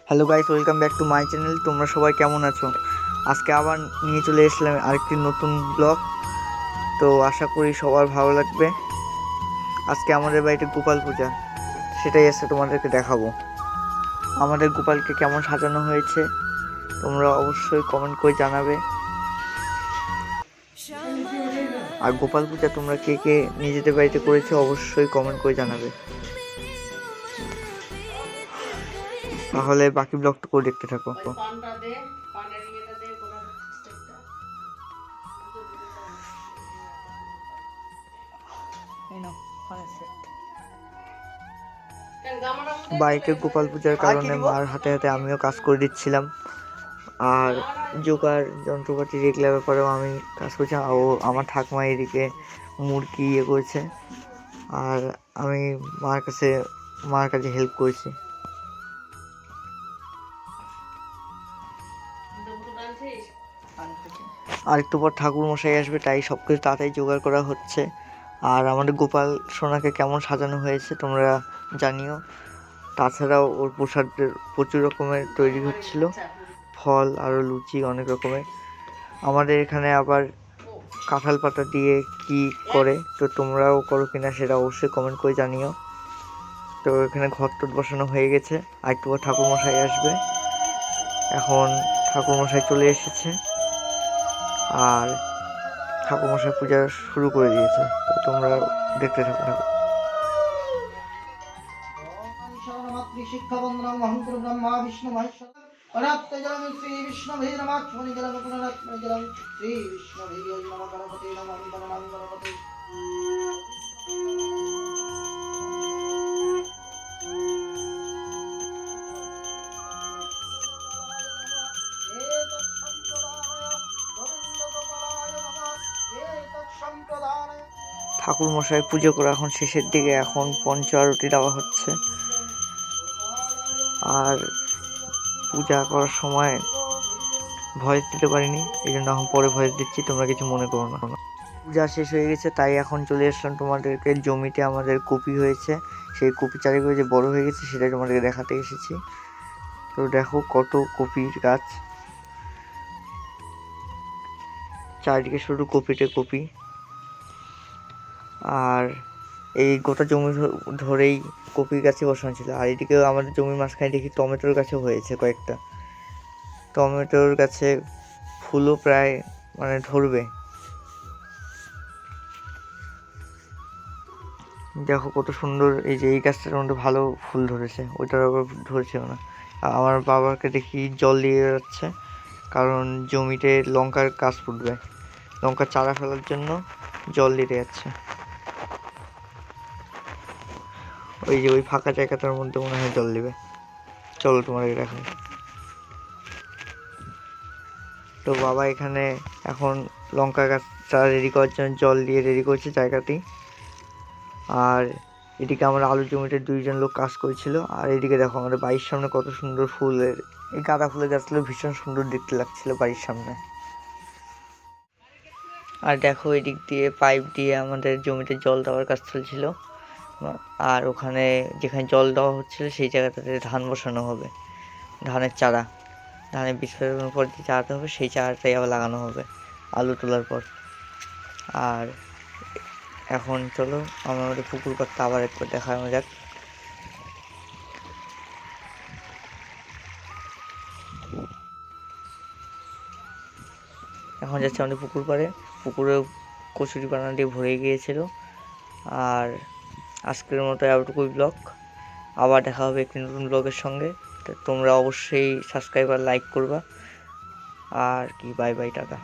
Hello guys, welcome back to my channel. তোমরা সবাই কেমন আছো? আজকে আবার নিয়ে চলে এসলাম আরেকটি নতুন ব্লগ। তো আশা করি সবার ভালো লাগবে। আজকে আমাদের বাড়িতে গোপাল পূজা, সেটাই আজকে তোমাদেরকে দেখাবো। আমাদের গোপালকে কেমন সাজানো হয়েছে তোমরা অবশ্যই কমেন্ট করে জানাবে। আর গোপাল পূজা তোমরা কে কে নিজেদের বাড়িতে করেছো অবশ্যই কমেন্ট করে জানাবে। তাহলে বাকি ব্লগটা করে দেখতে থাকো। বাড়িতে গোপাল পূজার কারণে মার হাতে হাতে আমিও কাজ করে দিচ্ছিলাম। আর জোগাড় যন্ত্রপাতি এগুলোর ব্যাপারেও আমি কাজ করছি। ও আমার ঠাকুমা এদিকে মুরগি ইয়ে করেছে, আর আমি মার কাছে হেল্প করেছি। আর একটু পর ঠাকুর মশাই আসবে, তাই সব কিছু তাড়াতাড়ি জোগাড় করা হচ্ছে। আর আমাদের গোপাল সোনাকে কেমন সাজানো হয়েছে তোমরা জানিও। তাছাড়াও ওর প্রসাদের প্রচুর রকমের তৈরি হচ্ছিল, ফল আরও লুচি অনেক রকমের। আমাদের এখানে আবার কাঁঠাল পাতা দিয়ে কি করে, তো তোমরাও করো কিনা সেটা অবশ্যই কমেন্ট করে জানিও। তো এখানে ঘর টট বসানো হয়ে গেছে, আর একটু পর ঠাকুরমশাই আসবে। এখন ঠাকুরমশাই চলে এসেছে আর ঠাকুরমশাই পূজা শুরু করে দিয়েছে। তো তোমরা দেখতে থাকো। শিক্ষা বন্দনাম মহান্তর ব্রহ্মা বিষ্ণু মহেশ্বর অনাত্ম জলম শ্রী বিষ্ণু ভৈ নমাক্ষ্মণি জলম পুনরাত্মনি জলম শ্রী বিষ্ণু ভৈ নম গণপতি নম গণপতি গণপতি। ঠাকুর মশাই পুজো করা এখন শেষের দিকে, এখন পঞ্চ আরতি দেওয়া হচ্ছে। আর পূজা করার সময় ভয়েস দিতে পারিনি, এই জন্য এখন পরে ভয়েস দিচ্ছি, তোমরা কিছু মনে করো না। পূজা শেষ হয়ে গেছে, তাই এখন চলে আসলাম তোমাদেরকে। জমিতে আমাদের কপি হয়েছে, সেই কপি চারিপাশে যে বড় হয়ে গেছে সেটাই তোমাদেরকে দেখাতে এসেছি। তো দেখো কত কপির গাছ, চারিদিকে শুধু কপিতে কপি। আর এই গোটা জমি ধরেই কপির গাছে বসানো ছিল। আর এদিকে আমাদের জমির মাঝখানে দেখি টমেটোর গাছও হয়েছে কয়েকটা। টমেটোর গাছে ফুলও প্রায় ধরবে। দেখো কত সুন্দর, এই যে এই গাছটার মধ্যে ভালো ফুল ধরেছে, ওইটার আবার ধরেছেও না। আমার বাবাকে দেখি জল দিয়ে যাচ্ছে, কারণ জমিতে লঙ্কার গাছ ফুটবে, লঙ্কার চারা ফেলার জন্য জল দিতে যাচ্ছে। ওই যে ওই ফাঁকা জায়গাটার মধ্যে মনে হয় জল দিবে। চলো তোমাদের দেখাই। তো বাবা এখানে এখন লঙ্কা গাছ চারা রেডি করার জন্য জল দিয়ে রেডি করছে জায়গাটি। আর এদিকে আমার আলু জমিতে দুইজন লোক কাজ করেছিল। আর এদিকে দেখো আমাদের বাড়ির সামনে কত সুন্দর ফুলের, এই গাঁদা ফুলের গাছগুলো ভীষণ সুন্দর দেখতে লাগছিল বাড়ির সামনে। আর দেখো এদিক দিয়ে পাইপ দিয়ে আমাদের জমিতে জল দেওয়ার কাজ চলছিল। আর ওখানে যেখানে জল দেওয়া হচ্ছিল সেই জায়গাটাতে ধান বসানো হবে, ধানের চারা, ধানের বীজ ফেলানোর পর যে চারাটা হবে সেই চারাটাই আবার লাগানো হবে আলু তোলার পর। আর এখন চলো আমাদের পুকুর পাড়টা আবার একবার দেখানো যাক। এখন যাচ্ছে আমাদের পুকুর পাড়ে, পুকুরে কচুরি পানা দিয়ে ভরে গিয়েছিল। আর আজকের মতো এতটুকুই ব্লগ, আবার দেখা হবে একটি নতুন ব্লগের সঙ্গে। তো তোমরা অবশ্যই সাবস্ক্রাইব আর লাইক করবা। আর কি, বাই বাই, টাটা।